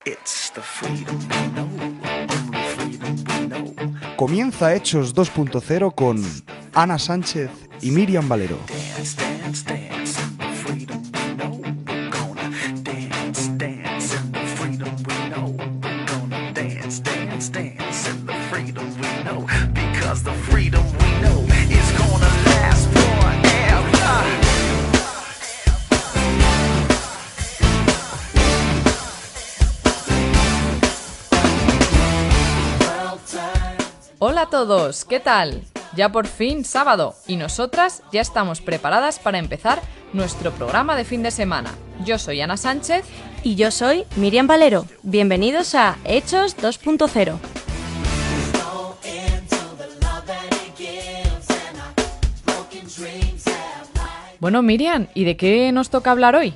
It's the freedom we know, only freedom we know. Comienza Hechos 2.0 con Ana Sánchez y Miriam Valero. Dance, dance, dance in the freedom we know. We're gonna dance, dance in the freedom we know. We're gonna dance, dance, dance in the freedom we know. Because the freedom we know is gonna last forever. Hola a todos, ¿qué tal? Ya por fin sábado y nosotras ya estamos preparadas para empezar nuestro programa de fin de semana. Yo soy Ana Sánchez y yo soy Miriam Valero. Bienvenidos a Hechos 2.0. Bueno, Miriam, ¿y de qué nos toca hablar hoy?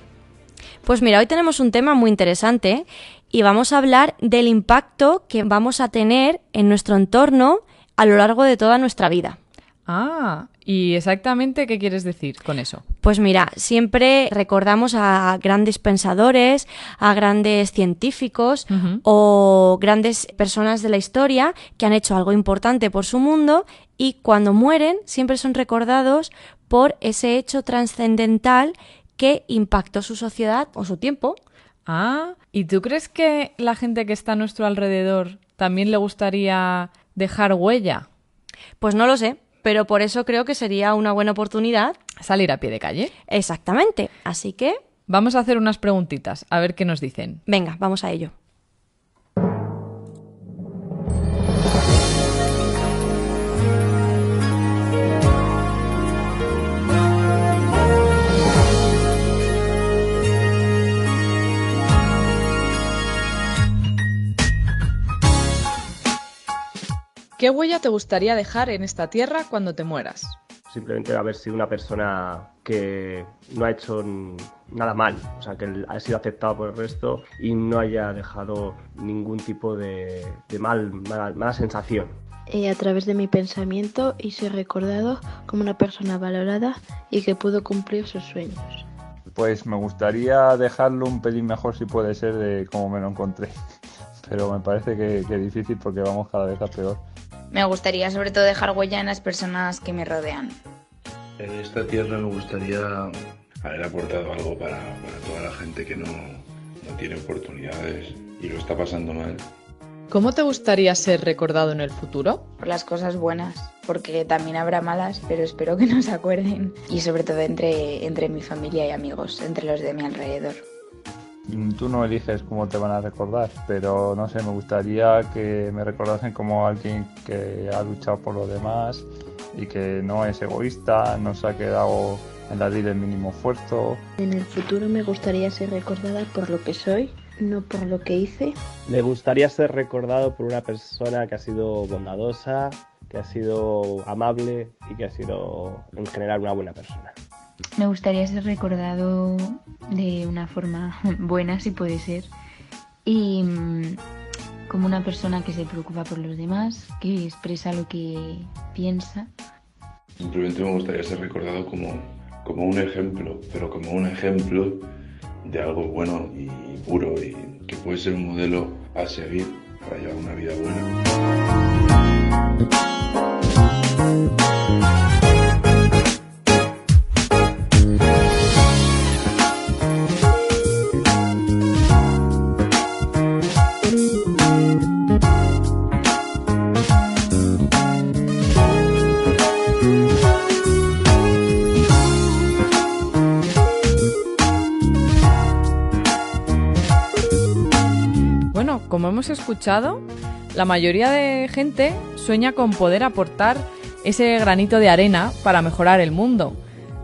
Pues mira, hoy tenemos un tema muy interesante y vamos a hablar del impacto que vamos a tener en nuestro entorno a lo largo de toda nuestra vida. Ah, ¿y exactamente qué quieres decir con eso? Pues mira, siempre recordamos a grandes pensadores, a grandes científicos o grandes personas de la historia que han hecho algo importante por su mundo y cuando mueren siempre son recordados por ese hecho trascendental que impactó su sociedad o su tiempo. Ah, ¿y tú crees que la gente que está a nuestro alrededor también le gustaría dejar huella? Pues no lo sé, pero por eso creo que sería una buena oportunidad. Salir a pie de calle. Exactamente, así que... Vamos a hacer unas preguntitas, a ver qué nos dicen. Venga, vamos a ello. ¿Qué huella te gustaría dejar en esta tierra cuando te mueras? Simplemente haber sido una persona que no ha hecho nada mal, o sea, que ha sido aceptado por el resto y no haya dejado ningún tipo de mala sensación. A través de mi pensamiento y ser recordado como una persona valorada y que pudo cumplir sus sueños. Pues me gustaría dejarlo un pelín mejor si puede ser de como me lo encontré, pero me parece que es difícil porque vamos cada vez a peor. Me gustaría sobre todo dejar huella en las personas que me rodean. En esta tierra me gustaría haber aportado algo para toda la gente que no tiene oportunidades y lo está pasando mal. ¿Cómo te gustaría ser recordado en el futuro? Por las cosas buenas, porque también habrá malas, pero espero que no se acuerden. Y sobre todo entre mi familia y amigos, entre los de mi alrededor. Tú no eliges cómo te van a recordar, pero no sé, me gustaría que me recordasen como alguien que ha luchado por los demás y que no es egoísta, no se ha quedado en la ley del mínimo esfuerzo. En el futuro me gustaría ser recordada por lo que soy, no por lo que hice. Me gustaría ser recordado por una persona que ha sido bondadosa, que ha sido amable y que ha sido en general una buena persona. Me gustaría ser recordado de una forma buena, si puede ser, y como una persona que se preocupa por los demás, que expresa lo que piensa. Simplemente me gustaría ser recordado como un ejemplo, pero como un ejemplo de algo bueno y puro y que puede ser un modelo a seguir para llevar una vida buena. Como hemos escuchado, la mayoría de gente sueña con poder aportar ese granito de arena para mejorar el mundo.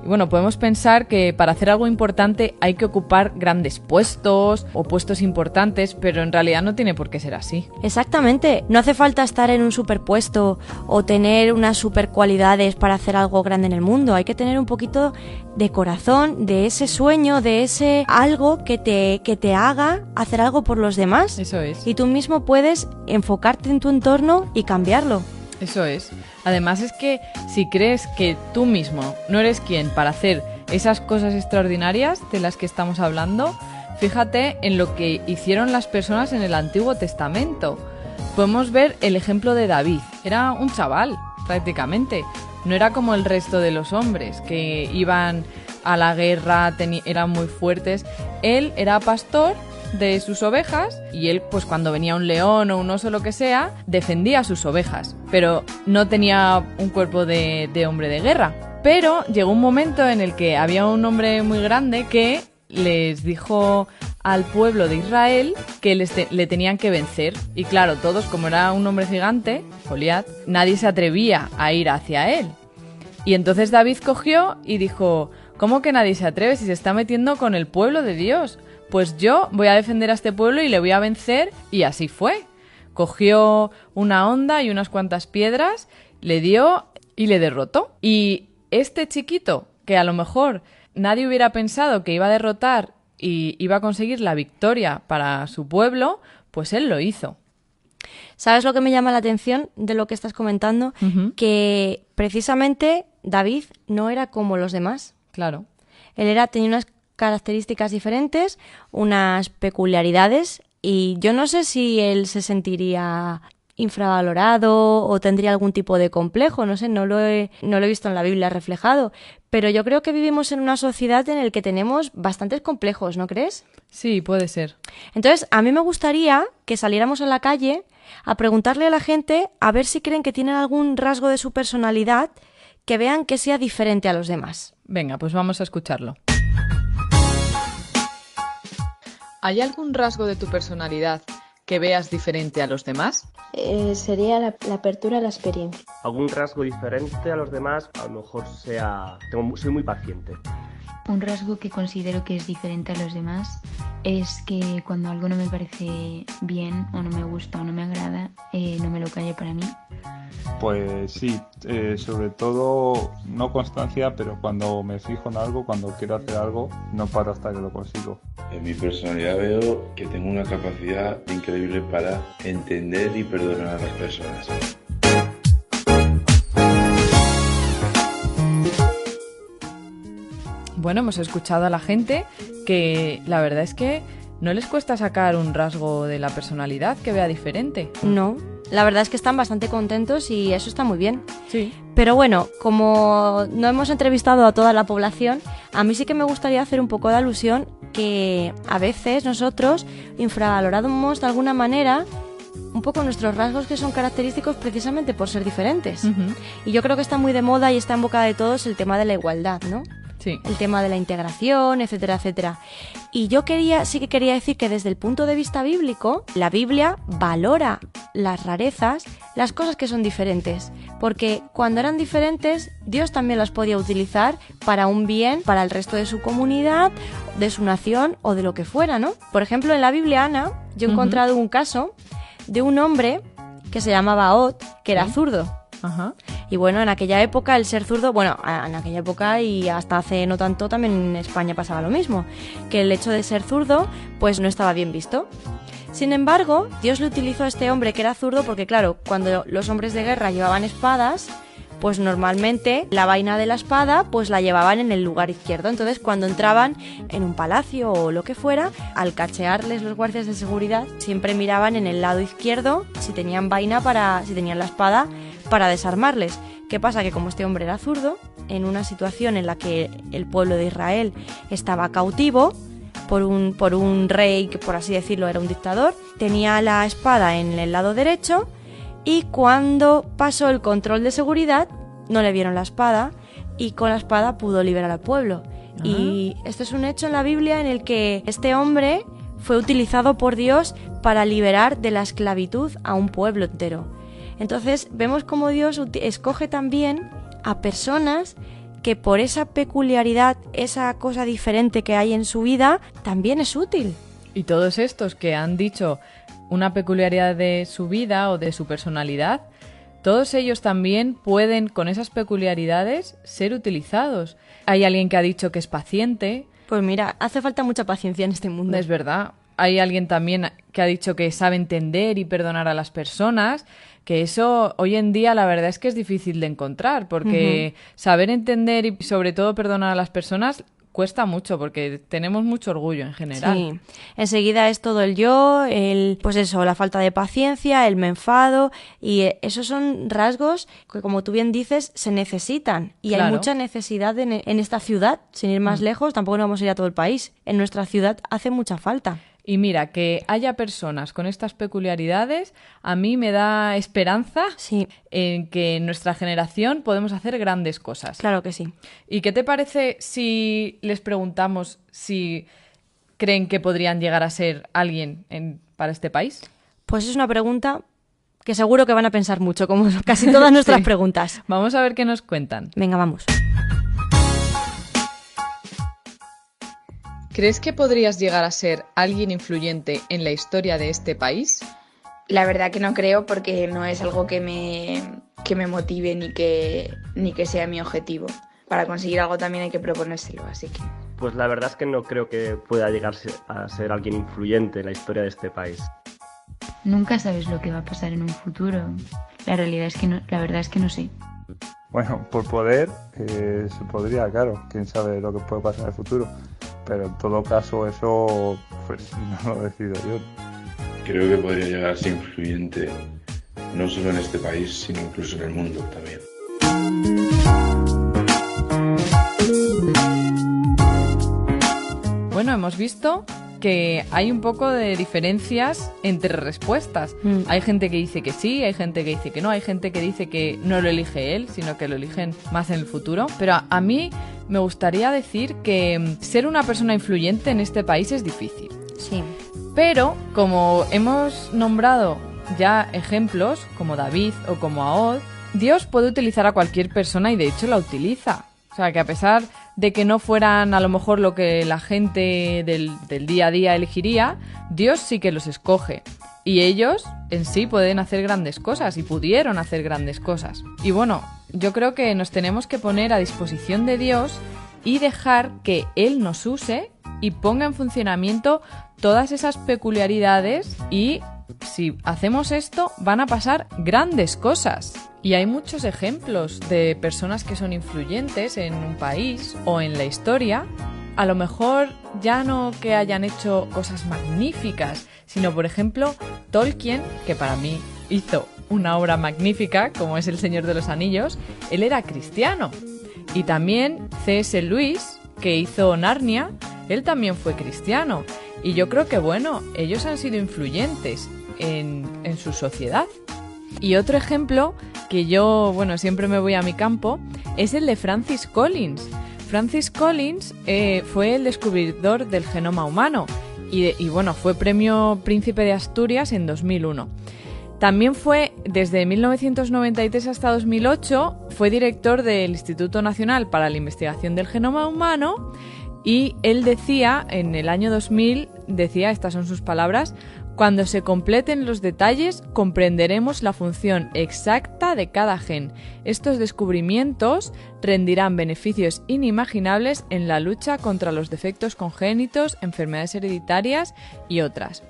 Y bueno, podemos pensar que para hacer algo importante hay que ocupar grandes puestos o puestos importantes, pero en realidad no tiene por qué ser así. Exactamente, no hace falta estar en un superpuesto o tener unas super cualidades para hacer algo grande en el mundo. Hay que tener un poquito de corazón, de ese sueño, de ese algo que te haga hacer algo por los demás. Eso es. Y tú mismo puedes enfocarte en tu entorno y cambiarlo. Eso es. Además es que si crees que tú mismo no eres quien para hacer esas cosas extraordinarias de las que estamos hablando, fíjate en lo que hicieron las personas en el Antiguo Testamento. Podemos ver el ejemplo de David. Era un chaval, prácticamente. No era como el resto de los hombres, que iban a la guerra, eran muy fuertes. Él era pastor de sus ovejas y él, pues cuando venía un león o un oso, lo que sea, defendía a sus ovejas. Pero no tenía un cuerpo de hombre de guerra. Pero llegó un momento en el que había un hombre muy grande que les dijo al pueblo de Israel que le tenían que vencer. Y claro, todos, como era un hombre gigante, Goliat, nadie se atrevía a ir hacia él. Y entonces David cogió y dijo: ¿cómo que nadie se atreve si se está metiendo con el pueblo de Dios? Pues yo voy a defender a este pueblo y le voy a vencer. Y así fue. Cogió una honda y unas cuantas piedras, le dio y le derrotó. Y este chiquito, que a lo mejor nadie hubiera pensado que iba a derrotar y iba a conseguir la victoria para su pueblo, pues él lo hizo. ¿Sabes lo que me llama la atención de lo que estás comentando? Uh-huh. Que precisamente David no era como los demás. Claro. Él tenía unas características diferentes, unas peculiaridades, y yo no sé si él se sentiría infravalorado o tendría algún tipo de complejo, no sé, no lo he visto en la Biblia reflejado, pero yo creo que vivimos en una sociedad en la que tenemos bastantes complejos, ¿no crees? Sí, puede ser. Entonces, a mí me gustaría que saliéramos a la calle a preguntarle a la gente a ver si creen que tienen algún rasgo de su personalidad que vean que sea diferente a los demás. Venga, pues vamos a escucharlo. ¿Hay algún rasgo de tu personalidad que veas diferente a los demás? Sería la apertura a la experiencia. Algún rasgo diferente a los demás, a lo mejor soy muy paciente. Un rasgo que considero que es diferente a los demás es que cuando algo no me parece bien o no me gusta o no me agrada, no me lo callo para mí. Pues sí, sobre todo no constancia, pero cuando me fijo en algo, cuando quiero hacer algo, no paro hasta que lo consigo. En mi personalidad veo que tengo una capacidad increíble para entender y perdonar a las personas. Bueno, hemos escuchado a la gente que la verdad es que no les cuesta sacar un rasgo de la personalidad que vea diferente. No, la verdad es que están bastante contentos y eso está muy bien. Sí. Pero bueno, como no hemos entrevistado a toda la población, a mí sí que me gustaría hacer un poco de alusión que a veces nosotros infravaloramos de alguna manera un poco nuestros rasgos que son característicos precisamente por ser diferentes. Uh-huh. Y yo creo que está muy de moda y está en boca de todos el tema de la igualdad, ¿no? Sí. El tema de la integración, etcétera, etcétera. Y yo sí que quería decir que desde el punto de vista bíblico, la Biblia valora las rarezas, las cosas que son diferentes, porque cuando eran diferentes, Dios también las podía utilizar para un bien, para el resto de su comunidad, de su nación o de lo que fuera, ¿no? Por ejemplo, en la Biblia, Ana, yo he encontrado un caso de un hombre que se llamaba Ot, que era zurdo. Ajá. Y bueno, en aquella época el ser zurdo, bueno, en aquella época y hasta hace no tanto también en España pasaba lo mismo, que el hecho de ser zurdo pues no estaba bien visto. Sin embargo, Dios le utilizó a este hombre que era zurdo porque claro, cuando los hombres de guerra llevaban espadas, pues normalmente la vaina de la espada pues la llevaban en el lugar izquierdo. Entonces cuando entraban en un palacio o lo que fuera, al cachearles los guardias de seguridad, siempre miraban en el lado izquierdo si tenían si tenían la espada para desarmarles. ¿Qué pasa? Que como este hombre era zurdo, en una situación en la que el pueblo de Israel estaba cautivo por un rey que por así decirlo era un dictador, tenía la espada en el lado derecho y cuando pasó el control de seguridad no le vieron la espada y con la espada pudo liberar al pueblo. Uh-huh. Y este es un hecho en la Biblia en el que este hombre fue utilizado por Dios para liberar de la esclavitud a un pueblo entero. Entonces vemos cómo Dios escoge también a personas que por esa peculiaridad, esa cosa diferente que hay en su vida, también es útil. Y todos estos que han dicho una peculiaridad de su vida o de su personalidad, todos ellos también pueden, con esas peculiaridades, ser utilizados. Hay alguien que ha dicho que es paciente. Pues mira, hace falta mucha paciencia en este mundo. Es verdad. Hay alguien también que ha dicho que sabe entender y perdonar a las personas, que eso hoy en día la verdad es que es difícil de encontrar, porque saber entender y sobre todo perdonar a las personas cuesta mucho porque tenemos mucho orgullo en general. Sí, enseguida es todo el yo, pues eso, la falta de paciencia, el me enfado, y esos son rasgos que, como tú bien dices, se necesitan. Y Claro. hay mucha necesidad en esta ciudad, sin ir más lejos, tampoco nos vamos a ir a todo el país. En nuestra ciudad hace mucha falta. Y mira, que haya personas con estas peculiaridades, a mí me da esperanza en que en nuestra generación podemos hacer grandes cosas. Claro que sí. ¿Y qué te parece si les preguntamos si creen que podrían llegar a ser alguien para este país? Pues es una pregunta que seguro que van a pensar mucho, como casi todas nuestras Sí. preguntas. Vamos a ver qué nos cuentan. Venga, vamos. ¿Crees que podrías llegar a ser alguien influyente en la historia de este país? La verdad que no creo, porque no es algo que me motive ni que sea mi objetivo. Para conseguir algo también hay que proponérselo, así que... Pues la verdad es que no creo que pueda llegar a ser alguien influyente en la historia de este país. Nunca sabes lo que va a pasar en un futuro. La realidad es que no, la verdad es que no sé. Bueno, por poder se podría, claro, quién sabe lo que puede pasar en el futuro. Pero en todo caso eso pues no lo decido yo. Creo que podría llegar a ser influyente no solo en este país, sino incluso en el mundo también. Bueno, hemos visto que hay un poco de diferencias entre respuestas. Hay gente que dice que sí, hay gente que dice que no, hay gente que dice que no lo elige él, sino que lo eligen más en el futuro. Pero a mí me gustaría decir que ser una persona influyente en este país es difícil. Sí. Pero, como hemos nombrado ya ejemplos, como David o como Ahod, Dios puede utilizar a cualquier persona y de hecho la utiliza. O sea, que a pesar de que no fueran a lo mejor lo que la gente del día a día elegiría, Dios sí que los escoge. Y ellos en sí pueden hacer grandes cosas y pudieron hacer grandes cosas. Y bueno, yo creo que nos tenemos que poner a disposición de Dios y dejar que Él nos use y ponga en funcionamiento todas esas peculiaridades, y si hacemos esto van a pasar grandes cosas. Y hay muchos ejemplos de personas que son influyentes en un país o en la historia. A lo mejor ya no que hayan hecho cosas magníficas, sino por ejemplo Tolkien, que para mí hizo una obra magnífica como es El Señor de los Anillos. Él era cristiano. Y también C.S. Lewis, que hizo Narnia, él también fue cristiano. Y yo creo que bueno, ellos han sido influyentes en su sociedad. Y otro ejemplo, que yo, bueno, siempre me voy a mi campo, es el de Francis Collins. Francis Collins fue el descubridor del genoma humano y bueno, fue premio Príncipe de Asturias en 2001. También fue, desde 1993 hasta 2008, fue director del Instituto Nacional para la Investigación del Genoma Humano, y él decía, en el año 2000, decía, estas son sus palabras: cuando se completen los detalles, comprenderemos la función exacta de cada gen. Estos descubrimientos rendirán beneficios inimaginables en la lucha contra los defectos congénitos, enfermedades hereditarias y otras.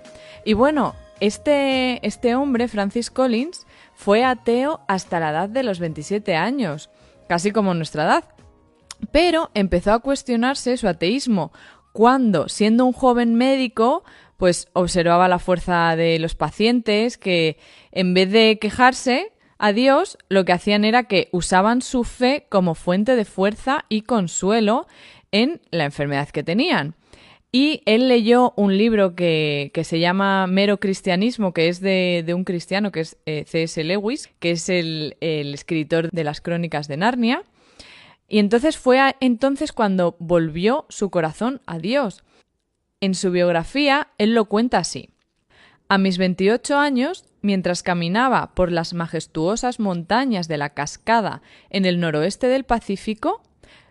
Y bueno, este hombre, Francis Collins, fue ateo hasta la edad de los 27 años, casi como nuestra edad. Pero empezó a cuestionarse su ateísmo cuando, siendo un joven médico, pues observaba la fuerza de los pacientes que, en vez de quejarse a Dios, lo que hacían era que usaban su fe como fuente de fuerza y consuelo en la enfermedad que tenían. Y él leyó un libro que se llama Mero Cristianismo, que es de un cristiano, que es C.S. Lewis, que es el escritor de las Crónicas de Narnia. Y entonces fue entonces cuando volvió su corazón a Dios. En su biografía, él lo cuenta así: a mis 28 años, mientras caminaba por las majestuosas montañas de la Cascada en el noroeste del Pacífico,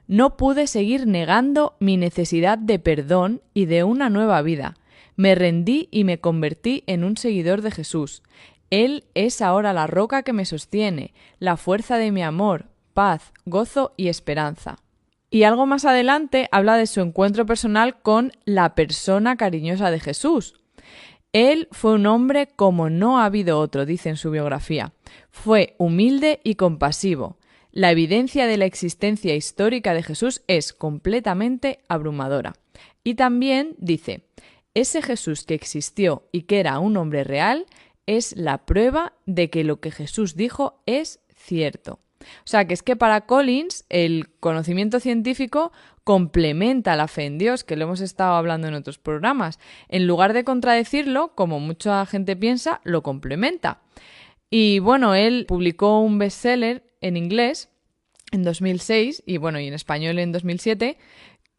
no pude seguir negando mi necesidad de perdón y de una nueva vida. Me rendí y me convertí en un seguidor de Jesús. Él es ahora la roca que me sostiene, la fuerza de mi amor, paz, gozo y esperanza. Y algo más adelante habla de su encuentro personal con la persona cariñosa de Jesús. Él fue un hombre como no ha habido otro, dice en su biografía. Fue humilde y compasivo. La evidencia de la existencia histórica de Jesús es completamente abrumadora. Y también dice, ese Jesús que existió y que era un hombre real es la prueba de que lo que Jesús dijo es cierto. O sea, que es que para Collins el conocimiento científico complementa la fe en Dios, que lo hemos estado hablando en otros programas. En lugar de contradecirlo, como mucha gente piensa, lo complementa. Y bueno, él publicó un bestseller en inglés en 2006 y bueno, y en español en 2007,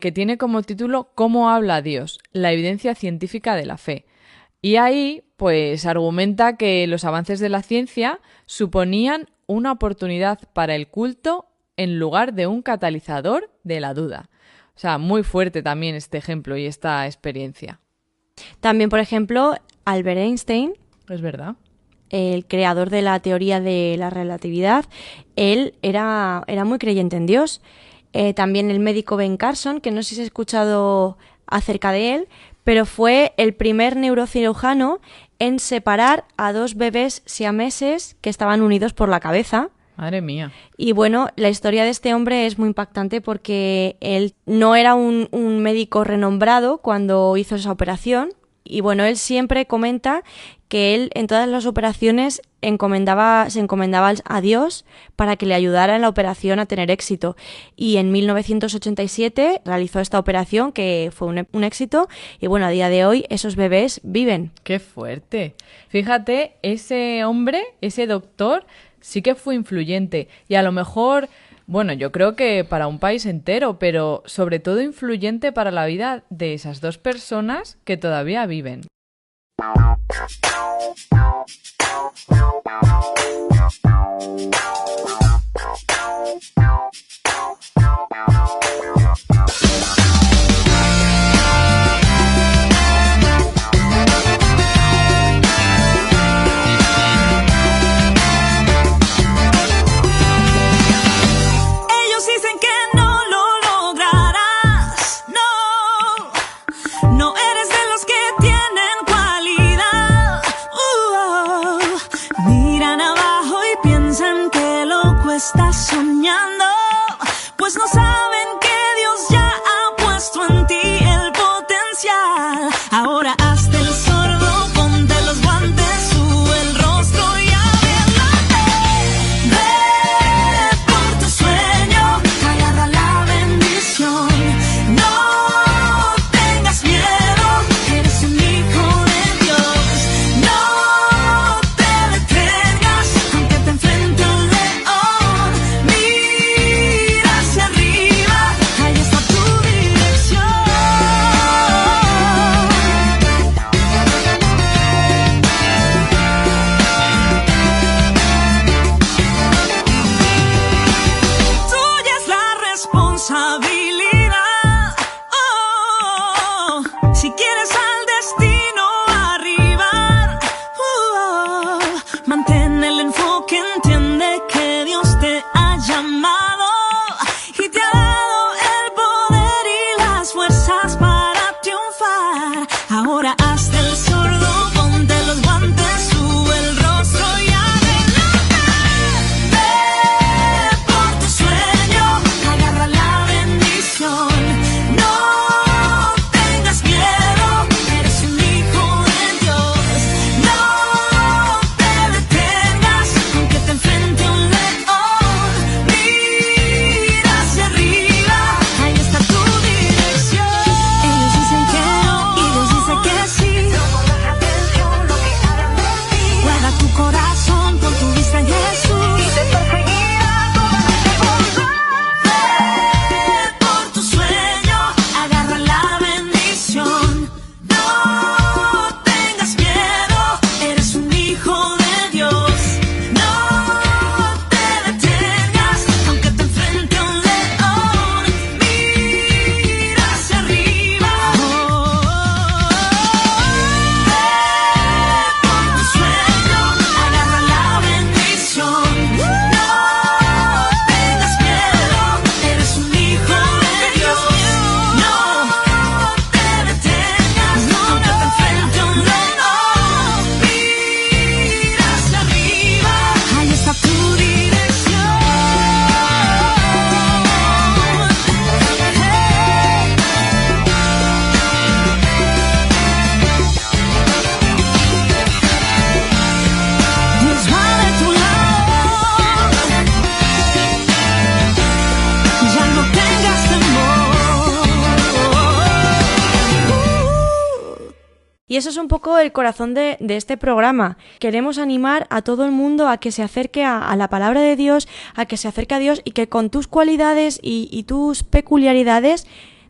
que tiene como título ¿Cómo habla Dios? La evidencia científica de la fe. Y ahí, pues, argumenta que los avances de la ciencia suponían una oportunidad para el culto en lugar de un catalizador de la duda. O sea, muy fuerte también este ejemplo y esta experiencia. También, por ejemplo, Albert Einstein, Es verdad. el creador de la teoría de la relatividad, él era muy creyente en Dios. También el médico Ben Carson, que no sé si has escuchado acerca de él, pero fue el primer neurocirujano en separar a 2 bebés siameses que estaban unidos por la cabeza. Madre mía. Y bueno, la historia de este hombre es muy impactante porque él no era un médico renombrado cuando hizo esa operación. Y bueno, él siempre comenta que él en todas las operaciones se encomendaba a Dios para que le ayudara en la operación a tener éxito. Y en 1987 realizó esta operación que fue un éxito y bueno, a día de hoy esos bebés viven. ¡Qué fuerte! Fíjate, ese hombre, ese doctor, sí que fue influyente y a lo mejor... Bueno, yo creo que para un país entero, pero sobre todo influyente para la vida de esas 2 personas que todavía viven. Estás soñando, pues no saben que Dios ya ha puesto en ti el potencial. Ahora hazte el sordo, ponte los guantes, sube el rostro y adelante. Ve por tu sueño, agarra la bendición. No tengas miedo, eres un hijo de Dios. No te detengas, aunque te enfrente un león. Si quieres al destino arribar, mantén el enfoque, entiende que Dios te ha llamado y te ha dado el poder y las fuerzas para triunfar. Ahora hazte el sordo, ponte los guantes, sube el rostro y adelante. Ve por tu sueño, agarra la bendición. Y eso es un poco el corazón de este programa. Queremos animar a todo el mundo a que se acerque a la palabra de Dios, a que se acerque a Dios y que con tus cualidades y tus peculiaridades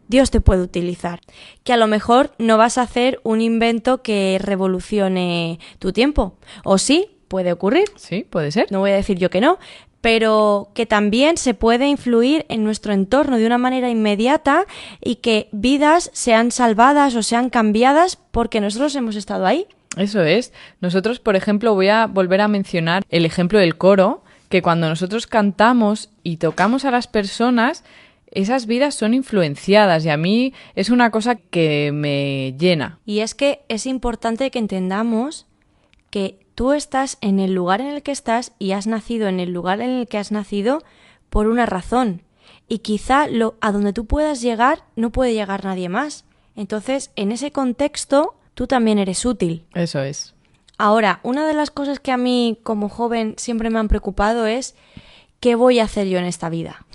Dios te puede utilizar. Que a lo mejor no vas a hacer un invento que revolucione tu tiempo. O sí, puede ocurrir. Sí, puede ser. No voy a decir yo que no. Pero que también se puede influir en nuestro entorno de una manera inmediata y que vidas sean salvadas o sean cambiadas porque nosotros hemos estado ahí. Eso es. Nosotros, por ejemplo, voy a volver a mencionar el ejemplo del coro, que cuando nosotros cantamos y tocamos a las personas, esas vidas son influenciadas y a mí es una cosa que me llena. Y es que es importante que entendamos que tú estás en el lugar en el que estás y has nacido en el lugar en el que has nacido por una razón. Y quizá a donde tú puedas llegar no puede llegar nadie más. Entonces, en ese contexto, tú también eres útil. Eso es. Ahora, una de las cosas que a mí como joven siempre me han preocupado es ¿qué voy a hacer yo en esta vida?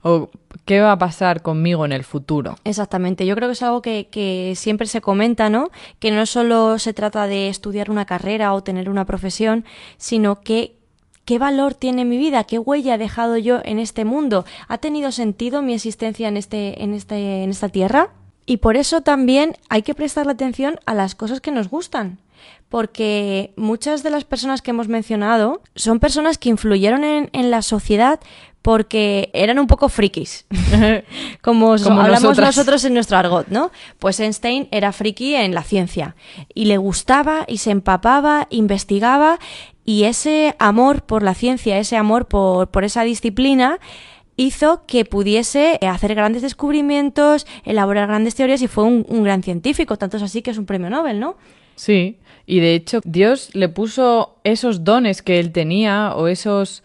O ¿qué va a pasar conmigo en el futuro? Exactamente, yo creo que es algo que siempre se comenta, ¿no? Que no solo se trata de estudiar una carrera o tener una profesión, sino que ¿qué valor tiene mi vida? ¿Qué huella he dejado yo en este mundo? ¿Ha tenido sentido mi existencia en esta tierra? Y por eso también hay que prestarle atención a las cosas que nos gustan. Porque muchas de las personas que hemos mencionado son personas que influyeron en la sociedad porque eran un poco frikis, como hablamos nosotros en nuestro argot, ¿no? Pues Einstein era friki en la ciencia y le gustaba y se empapaba, investigaba y ese amor por la ciencia, ese amor por esa disciplina hizo que pudiese hacer grandes descubrimientos, elaborar grandes teorías y fue un gran científico, tanto es así que es un premio Nobel, ¿no? Sí, y de hecho Dios le puso esos dones que él tenía o esas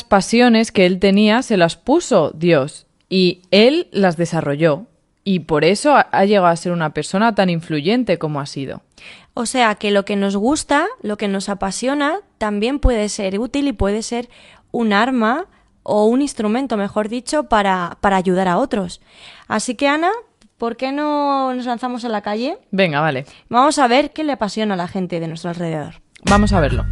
pasiones que él tenía, se las puso Dios y él las desarrolló y por eso ha llegado a ser una persona tan influyente como ha sido. O sea que lo que nos gusta, lo que nos apasiona, también puede ser útil y puede ser un arma o un instrumento, mejor dicho, para ayudar a otros. Así que Ana, ¿por qué no nos lanzamos a la calle? Venga, vale. Vamos a ver qué le apasiona a la gente de nuestro alrededor. Vamos a verlo.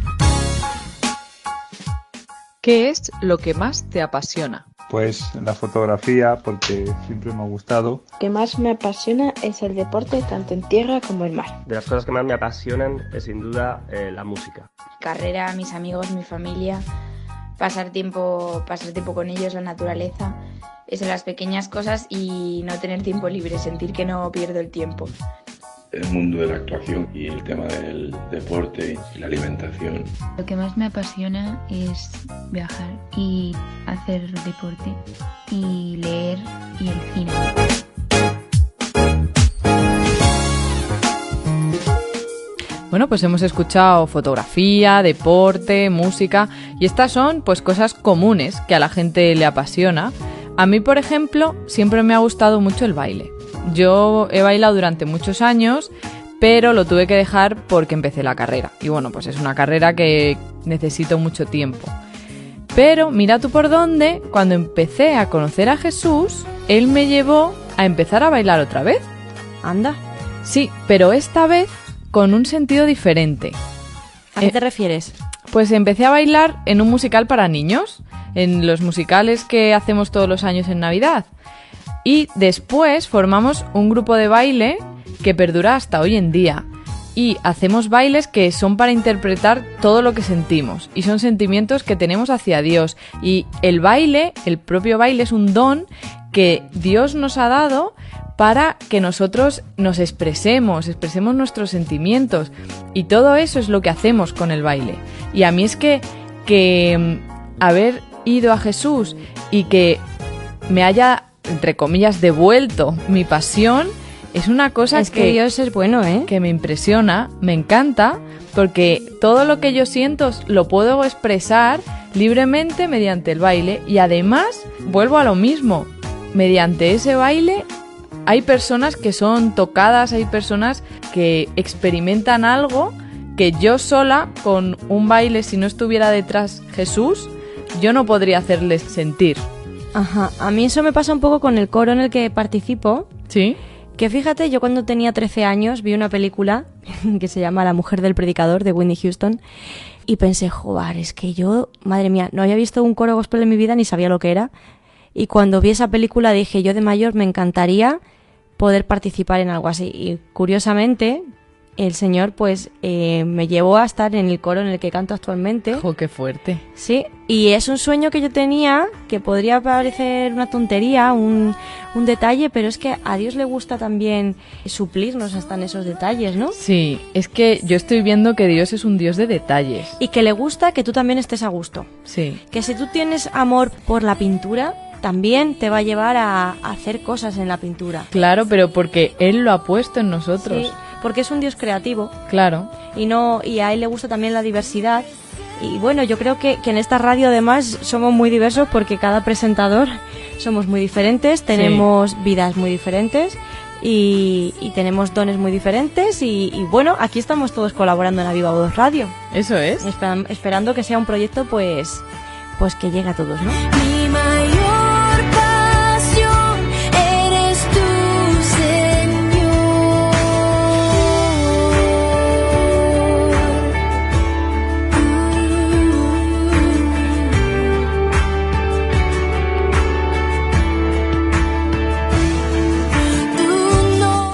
¿Qué es lo que más te apasiona? Pues la fotografía, porque siempre me ha gustado. Lo que más me apasiona es el deporte, tanto en tierra como en mar. De las cosas que más me apasionan es sin duda la música. Mi carrera, mis amigos, mi familia, pasar tiempo con ellos, la naturaleza. Eso, las pequeñas cosas y no tener tiempo libre, sentir que no pierdo el tiempo. El mundo de la actuación y el tema del deporte y la alimentación. Lo que más me apasiona es viajar y hacer deporte y leer y el cine. Bueno, pues hemos escuchado fotografía, deporte, música y estas son pues cosas comunes que a la gente le apasiona. A mí, por ejemplo, siempre me ha gustado mucho el baile. Yo he bailado durante muchos años, pero lo tuve que dejar porque empecé la carrera. Y bueno, pues es una carrera que necesito mucho tiempo. Pero mira tú por dónde, cuando empecé a conocer a Jesús, Él me llevó a empezar a bailar otra vez. Anda. Sí, pero esta vez con un sentido diferente. ¿A qué te refieres? Pues empecé a bailar en un musical para niños, en los musicales que hacemos todos los años en Navidad. Y después formamos un grupo de baile que perdura hasta hoy en día. Y hacemos bailes que son para interpretar todo lo que sentimos. Y son sentimientos que tenemos hacia Dios. Y el baile, el propio baile, es un don que Dios nos ha dado para que nosotros nos expresemos nuestros sentimientos. Y todo eso es lo que hacemos con el baile. Y a mí es que haber ido a Jesús y que me haya, entre comillas, devuelto mi pasión, es una cosa que Dios es bueno, que me impresiona, me encanta, porque todo lo que yo siento lo puedo expresar libremente mediante el baile y además vuelvo a lo mismo, mediante ese baile hay personas que son tocadas, hay personas que experimentan algo que yo sola con un baile, si no estuviera detrás Jesús, yo no podría hacerles sentir. Ajá, a mí eso me pasa un poco con el coro en el que participo. Sí. Que fíjate, yo cuando tenía 13 años vi una película que se llama La mujer del predicador, de Whitney Houston, y pensé, joder, es que yo, madre mía, no había visto un coro gospel en mi vida ni sabía lo que era. Y cuando vi esa película dije, yo de mayor me encantaría poder participar en algo así. Y curiosamente, el Señor pues me llevó a estar en el coro en el que canto actualmente. ¡Jo, qué fuerte! Sí, y es un sueño que yo tenía, que podría parecer una tontería, un detalle, pero es que a Dios le gusta también suplirnos hasta en esos detalles, ¿no? Sí, es que yo estoy viendo que Dios es un Dios de detalles. Y que le gusta que tú también estés a gusto. Sí. Que si tú tienes amor por la pintura, también te va a llevar a hacer cosas en la pintura. Claro, pero porque Él lo ha puesto en nosotros. Sí, porque es un Dios creativo. Claro. Y a Él le gusta también la diversidad. Y bueno, yo creo que en esta radio además somos muy diversos porque cada presentador somos muy diferentes, tenemos vidas muy diferentes y tenemos dones muy diferentes y bueno, aquí estamos todos colaborando en la Viva Voz Radio. Eso es. Esperando que sea un proyecto pues que llegue a todos, ¿no? Mi mayor pasión eres tú, Señor.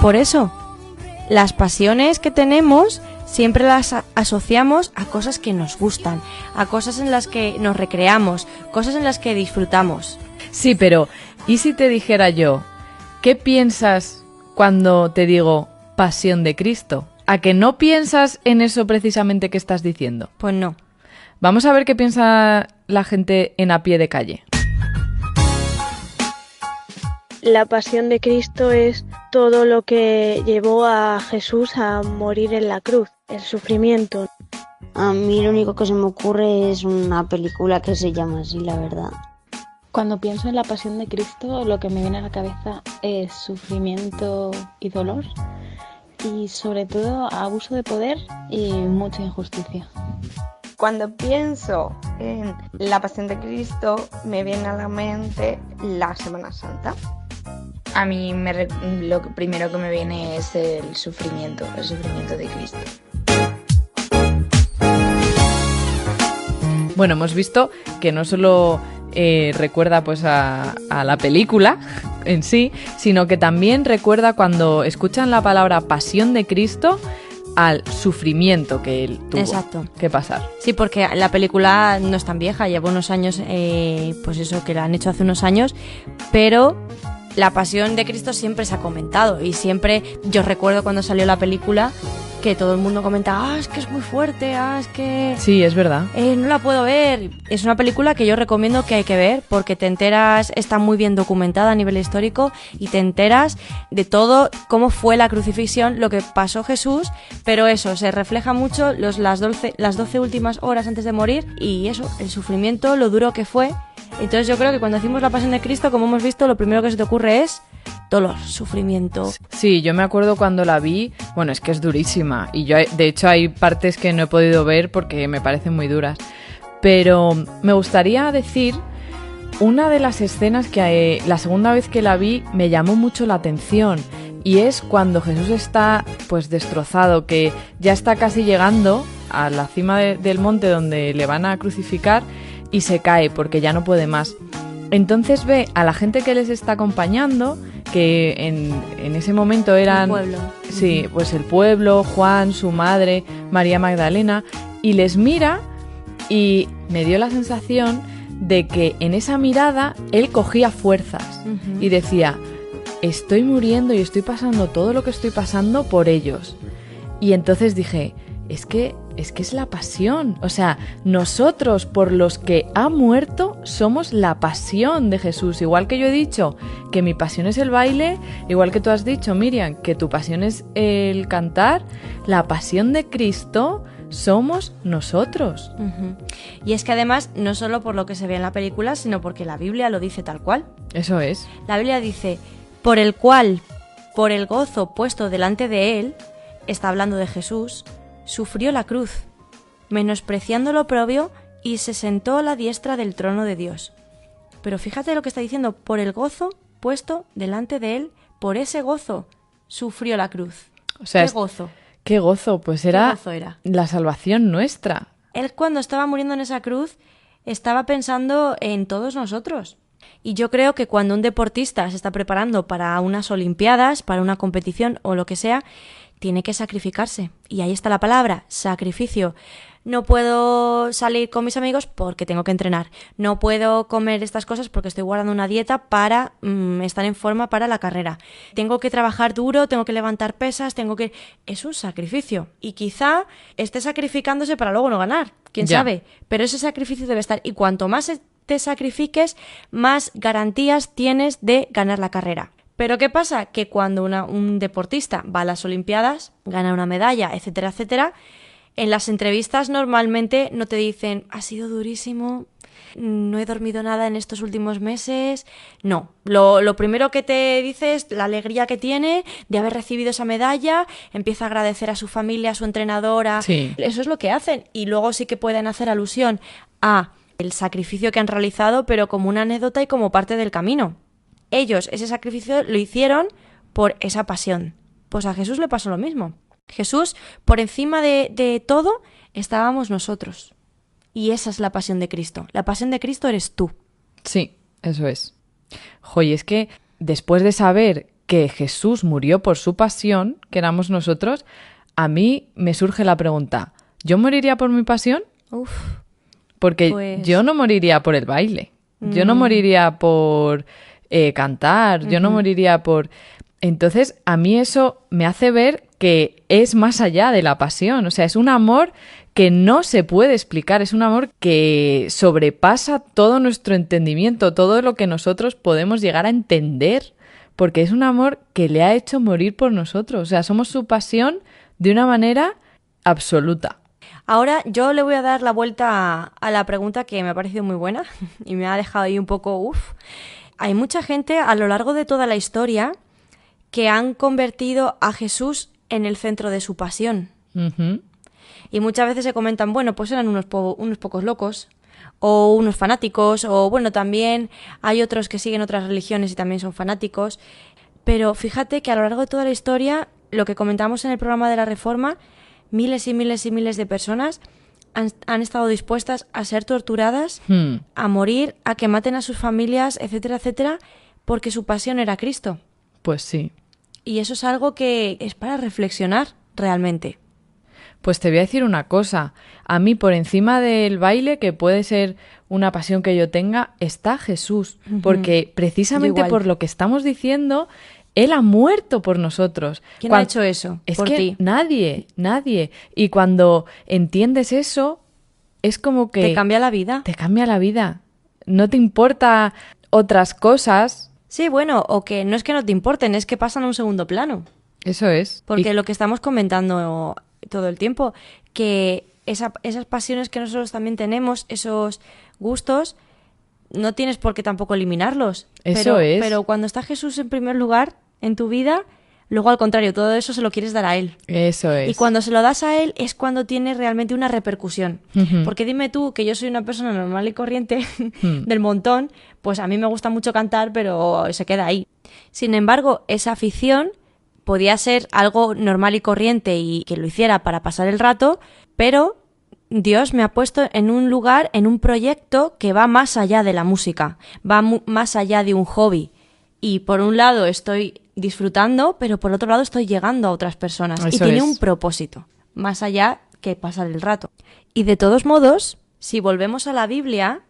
Por eso, las pasiones que tenemos siempre las asociamos a cosas que nos gustan, a cosas en las que nos recreamos, cosas en las que disfrutamos. Sí, pero ¿y si te dijera yo, qué piensas cuando te digo pasión de Cristo? ¿A que no piensas en eso precisamente que estás diciendo? Pues no. Vamos a ver qué piensa la gente en a pie de calle. La pasión de Cristo es todo lo que llevó a Jesús a morir en la cruz, el sufrimiento. A mí lo único que se me ocurre es una película que se llama así, la verdad. Cuando pienso en la pasión de Cristo, lo que me viene a la cabeza es sufrimiento y dolor, y sobre todo abuso de poder y mucha injusticia. Cuando pienso en la pasión de Cristo, me viene a la mente la Semana Santa. A mí lo primero que me viene es el sufrimiento de Cristo. Bueno, hemos visto que no solo recuerda pues a la película en sí, sino que también recuerda cuando escuchan la palabra pasión de Cristo al sufrimiento que él tuvo que pasar. Sí, porque la película no es tan vieja, lleva unos años, pues eso, que la han hecho hace unos años, pero la pasión de Cristo siempre se ha comentado y siempre, yo recuerdo cuando salió la película que todo el mundo comenta, es que es muy fuerte, es que... Sí, es verdad. No la puedo ver. Es una película que yo recomiendo que hay que ver porque te enteras, está muy bien documentada a nivel histórico y te enteras de todo, cómo fue la crucifixión, lo que pasó Jesús, pero eso, se refleja mucho las 12 últimas horas antes de morir y eso, el sufrimiento, lo duro que fue. Entonces yo creo que cuando decimos la pasión de Cristo, como hemos visto, lo primero que se te ocurre es dolor, sufrimiento. Sí, yo me acuerdo cuando la vi, bueno, es que es durísima y yo de hecho hay partes que no he podido ver porque me parecen muy duras, pero me gustaría decir una de las escenas que la segunda vez que la vi me llamó mucho la atención y es cuando Jesús está pues destrozado, que ya está casi llegando a la cima del monte donde le van a crucificar y se cae porque ya no puede más. Entonces ve a la gente que les está acompañando, que en ese momento eran... El pueblo. Sí, pues el pueblo, Juan, su madre, María Magdalena, y les mira y me dio la sensación de que en esa mirada él cogía fuerzas y decía, estoy muriendo y estoy pasando todo lo que estoy pasando por ellos. Y entonces dije, es que es la pasión, o sea, nosotros por los que ha muerto somos la pasión de Jesús, igual que yo he dicho que mi pasión es el baile, igual que tú has dicho, Miriam, que tu pasión es el cantar, la pasión de Cristo somos nosotros. Y es que además, no solo por lo que se ve en la película, sino porque la Biblia lo dice tal cual. Eso es. La Biblia dice, por el cual, por el gozo puesto delante de él, está hablando de Jesús, sufrió la cruz, menospreciando lo oprobio y se sentó a la diestra del trono de Dios. Pero fíjate lo que está diciendo, por el gozo puesto delante de él, por ese gozo sufrió la cruz. O sea, ¡Qué gozo! ¡Qué gozo! Pues ¡Qué era gozo era! la salvación nuestra. Él cuando estaba muriendo en esa cruz estaba pensando en todos nosotros. Y yo creo que cuando un deportista se está preparando para unas olimpiadas, para una competición o lo que sea, tiene que sacrificarse. Y ahí está la palabra, sacrificio. No puedo salir con mis amigos porque tengo que entrenar. No puedo comer estas cosas porque estoy guardando una dieta para estar en forma para la carrera. Tengo que trabajar duro, tengo que levantar pesas, Es un sacrificio. Y quizá esté sacrificándose para luego no ganar. ¿Quién sabe? Pero ese sacrificio debe estar. Y cuanto más te sacrifiques, más garantías tienes de ganar la carrera. Pero ¿qué pasa? Que cuando un deportista va a las Olimpiadas, gana una medalla, etcétera, etcétera, en las entrevistas normalmente no te dicen ha sido durísimo, no he dormido nada en estos últimos meses. No, lo primero que te dice es la alegría que tiene de haber recibido esa medalla, empieza a agradecer a su familia, a su entrenadora. Sí. Eso es lo que hacen. Y luego sí que pueden hacer alusión a el sacrificio que han realizado, pero como una anécdota y como parte del camino. Ellos ese sacrificio lo hicieron por esa pasión. Pues a Jesús le pasó lo mismo. Jesús, por encima de todo, estábamos nosotros. Y esa es la pasión de Cristo. La pasión de Cristo eres tú. Sí, eso es. Joder, es que después de saber que Jesús murió por su pasión, que éramos nosotros, a mí me surge la pregunta, ¿yo moriría por mi pasión? Uf. Porque Pues... yo no moriría por el baile. Yo no moriría por cantar. Yo no moriría por... Entonces, a mí eso me hace ver que es más allá de la pasión. O sea, es un amor que no se puede explicar. Es un amor que sobrepasa todo nuestro entendimiento, todo lo que nosotros podemos llegar a entender. Porque es un amor que le ha hecho morir por nosotros. O sea, somos su pasión de una manera absoluta. Ahora yo le voy a dar la vuelta a la pregunta que me ha parecido muy buena y me ha dejado ahí un poco Hay mucha gente a lo largo de toda la historia que han convertido a Jesús en el centro de su pasión. Uh-huh. Y muchas veces se comentan, bueno, pues eran unos pocos locos, o unos fanáticos, o bueno, también hay otros que siguen otras religiones y también son fanáticos. Pero fíjate que a lo largo de toda la historia, lo que comentamos en el programa de la Reforma, miles y miles y miles de personas han estado dispuestas a ser torturadas, a morir, a que maten a sus familias, etcétera, etcétera, porque su pasión era Cristo. Pues sí. Y eso es algo que es para reflexionar realmente. Pues te voy a decir una cosa. A mí, por encima del baile, que puede ser una pasión que yo tenga, está Jesús. Porque precisamente por lo que estamos diciendo, Él ha muerto por nosotros. ¿Quién ha hecho eso por ti? Nadie. Y cuando entiendes eso, es como que... Te cambia la vida. Te cambia la vida. No te importa otras cosas. Sí, bueno, o que no es que no te importen, es que pasan a un segundo plano. Eso es. Porque lo que estamos comentando todo el tiempo, que esas pasiones que nosotros también tenemos, esos gustos, no tienes por qué tampoco eliminarlos. Pero cuando está Jesús en primer lugar en tu vida, luego al contrario, todo eso se lo quieres dar a Él. Eso es. Y cuando se lo das a Él es cuando tiene realmente una repercusión. Uh-huh. Porque dime tú, que yo soy una persona normal y corriente del montón, pues a mí me gusta mucho cantar, pero se queda ahí. Sin embargo, esa afición podía ser algo normal y corriente y que lo hiciera para pasar el rato, pero Dios me ha puesto en un lugar, en un proyecto que va más allá de la música, va más allá de un hobby. Y por un lado estoy disfrutando, pero por otro lado estoy llegando a otras personas. Eso y tiene es. un propósito, más allá que pasar el rato. Y de todos modos, si volvemos a la Biblia,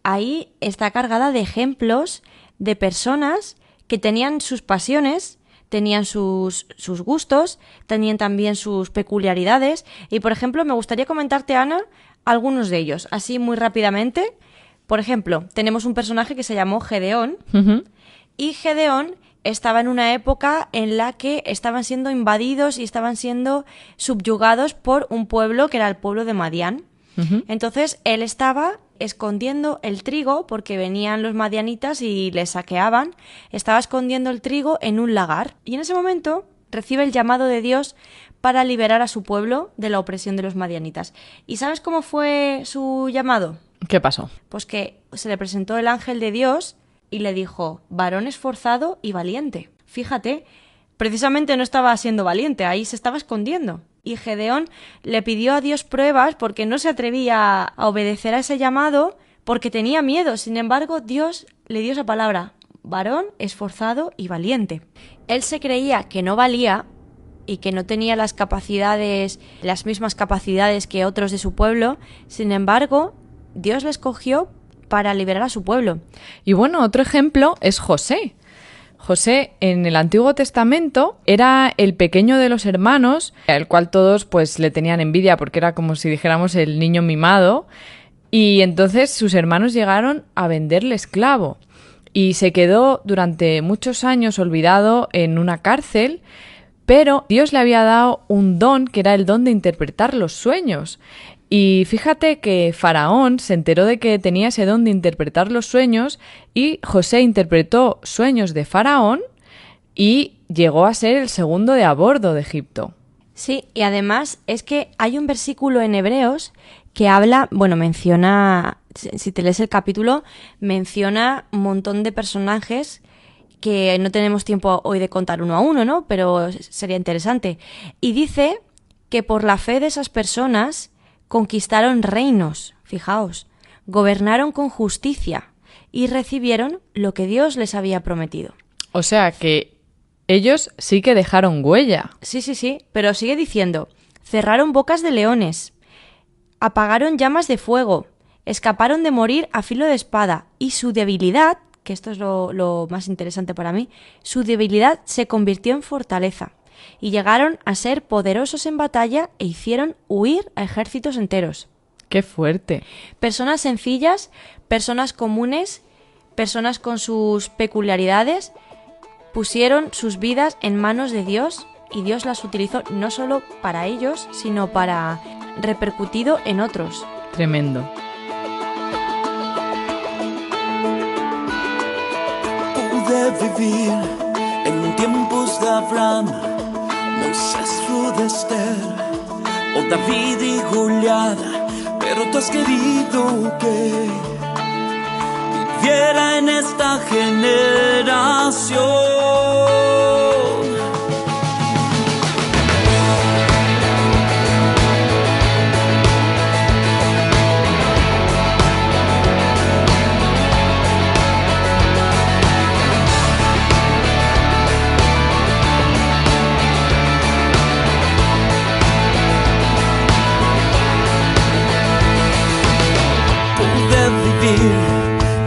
ahí está cargada de ejemplos de personas que tenían sus pasiones, tenían sus gustos, tenían también sus peculiaridades. Y, por ejemplo, me gustaría comentarte, Ana, algunos de ellos, así muy rápidamente. Por ejemplo, tenemos un personaje que se llamó Gedeón, Uh-huh. y Gedeón estaba en una época en la que estaban siendo invadidos y estaban siendo subyugados por un pueblo que era el pueblo de Madián. Uh-huh. Entonces, él estaba escondiendo el trigo porque venían los madianitas y les saqueaban. Estaba escondiendo el trigo en un lagar. Y en ese momento recibe el llamado de Dios para liberar a su pueblo de la opresión de los madianitas. ¿Y sabes cómo fue su llamado? ¿Qué pasó? Pues que se le presentó el ángel de Dios y le dijo, varón esforzado y valiente. Fíjate, precisamente no estaba siendo valiente, ahí se estaba escondiendo. Y Gedeón le pidió a Dios pruebas porque no se atrevía a obedecer a ese llamado porque tenía miedo. Sin embargo, Dios le dio esa palabra: varón, esforzado y valiente. Él se creía que no valía y que no tenía las mismas capacidades que otros de su pueblo. Sin embargo, Dios le escogió para liberar a su pueblo. Y bueno, otro ejemplo es José. José, en el Antiguo Testamento, era el pequeño de los hermanos, al cual todos pues le tenían envidia porque era como si dijéramos el niño mimado, y entonces sus hermanos llegaron a venderle esclavo y se quedó durante muchos años olvidado en una cárcel, pero Dios le había dado un don que era el don de interpretar los sueños. Y fíjate que Faraón se enteró de que tenía ese don de interpretar los sueños y José interpretó sueños de Faraón y llegó a ser el segundo de a bordo de Egipto. Sí, y además es que hay un versículo en Hebreos que menciona, si te lees el capítulo, menciona un montón de personajes que no tenemos tiempo hoy de contar uno a uno, ¿no? Pero sería interesante. Y dice que por la fe de esas personas conquistaron reinos, fijaos, gobernaron con justicia y recibieron lo que Dios les había prometido. O sea que ellos sí que dejaron huella. Sí, pero sigue diciendo: cerraron bocas de leones, apagaron llamas de fuego, escaparon de morir a filo de espada y su debilidad, que esto es lo más interesante para mí, su debilidad se convirtió en fortaleza. Y llegaron a ser poderosos en batalla e hicieron huir a ejércitos enteros. ¡Qué fuerte! Personas sencillas, personas comunes, personas con sus peculiaridades, pusieron sus vidas en manos de Dios y Dios las utilizó no solo para ellos, sino para repercutido en otros. Tremendo. Pude vivir en tiempos de Abraham, Moisés, Ruth, Esther, o David y Goliat, pero tú has querido que viviera en esta generación.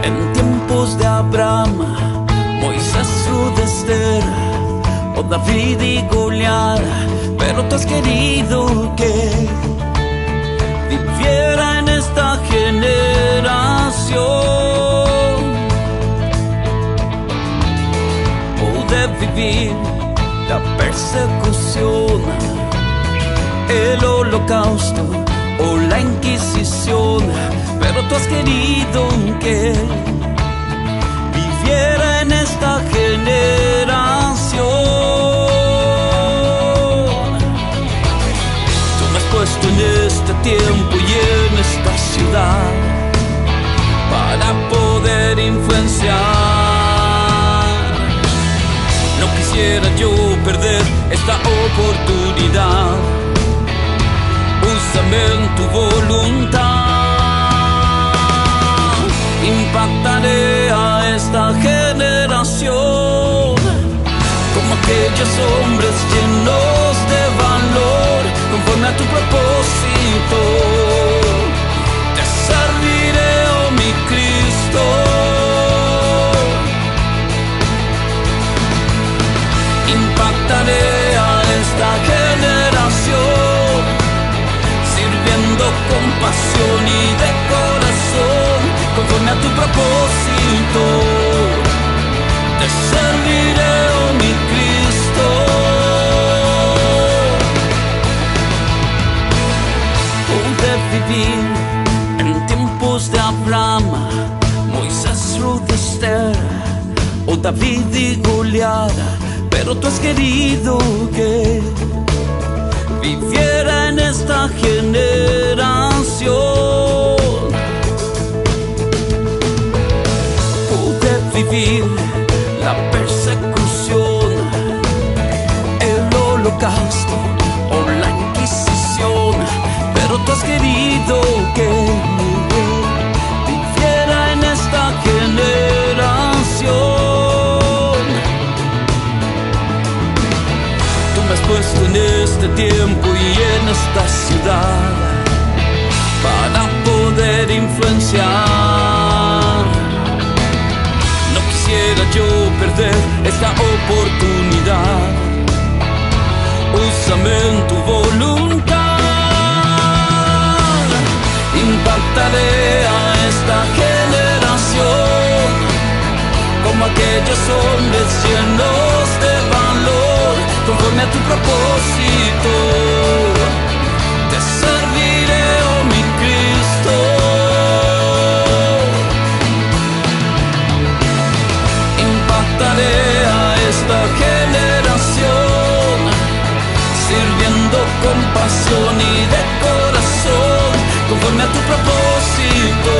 En tiempos de Abraham, Moisés, Ruth, Esther, o David y Goliat, pero tú has querido que viviera en esta generación. Pude vivir la persecución, el holocausto o la Inquisición, pero tú has querido que viviera en esta generación. Tú me has puesto en este tiempo y en esta ciudad para poder influenciar. No quisiera yo perder esta oportunidad. Úsame en tu voluntad. Impactaré a esta generación como aquellos hombres llenos de valor, conforme a tu propósito. Te serviré, oh mi Cristo. Impactaré a esta generación, sirviendo con pasión y de corazón, conforme a tu propósito. Te serviré, oh mi Cristo. Pude vivir en tiempos de Abraham, Moisés, Ruth, Esther, o David y Goliat, pero tú has querido que viviera en esta generación. Pude vivir la persecución, holocausto o la Inquisición, pero tú has querido que Miguel viviera en esta generación. Tú me has puesto en este tiempo y en esta ciudad para poder influenciar. No quisiera yo perder esta oportunidad. Úsame en tu voluntad. Impactaré a esta generación como aquellos hombres llenos de valor, conforme a tu propósito. Te serviré, oh mi Cristo. Impactaré a esta generación, sirviendo con pasión y de corazón, conforme a tu propósito.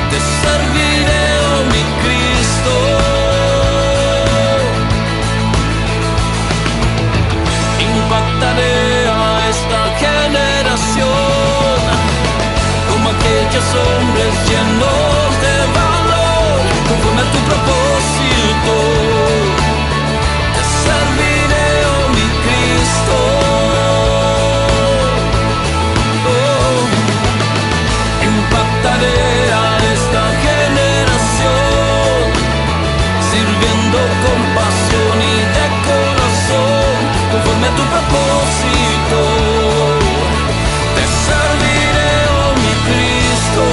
Te serviré, oh mi Cristo. Impactaré a esta generación como aquellos hombres llenos de valor, conforme a tu propósito. Te serviré, oh mi Cristo. Impactaré a esta generación, sirviendo con pasión y de corazón, conforme a tu propósito. Te serviré, oh mi Cristo.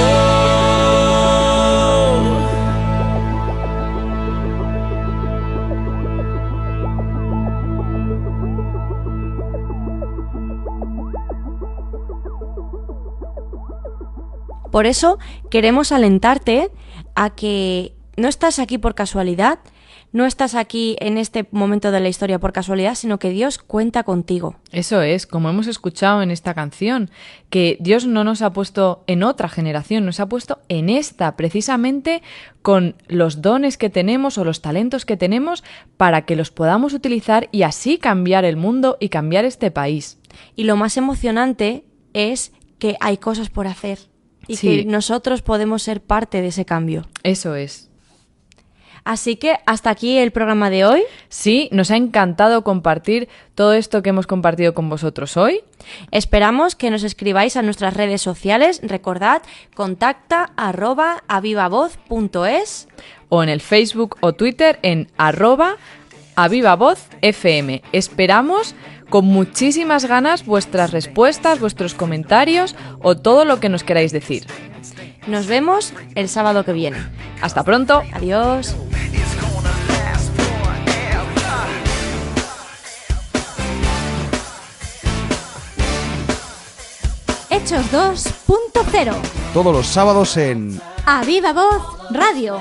Por eso queremos alentarte a que no estás aquí por casualidad, no estás aquí en este momento de la historia por casualidad, sino que Dios cuenta contigo. Eso es, como hemos escuchado en esta canción, que Dios no nos ha puesto en otra generación, nos ha puesto en esta, precisamente con los dones que tenemos o los talentos que tenemos para que los podamos utilizar y así cambiar el mundo y cambiar este país. Y lo más emocionante es que hay cosas por hacer y Sí. que nosotros podemos ser parte de ese cambio. Eso es. Así que hasta aquí el programa de hoy. Sí, nos ha encantado compartir todo esto que hemos compartido con vosotros hoy. Esperamos que nos escribáis a nuestras redes sociales. Recordad, contacta@avivavoz.es o en el Facebook o Twitter en @avivavozfm. Esperamos con muchísimas ganas vuestras respuestas, vuestros comentarios o todo lo que nos queráis decir. Nos vemos el sábado que viene. Hasta pronto. Adiós. Hechos 2.0. Todos los sábados en A Viva Voz Radio.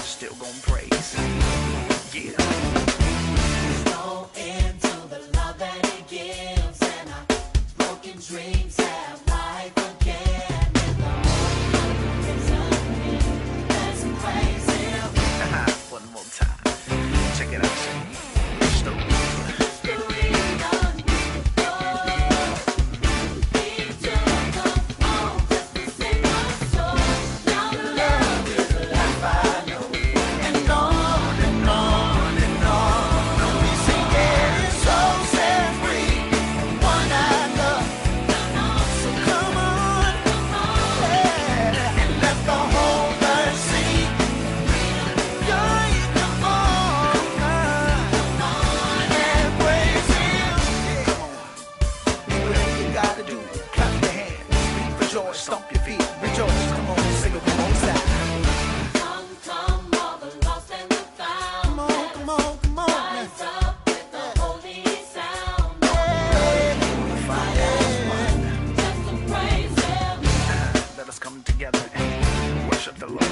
Still gon' praise. Yeah. One more time. Check it out. Let us come together and worship the Lord.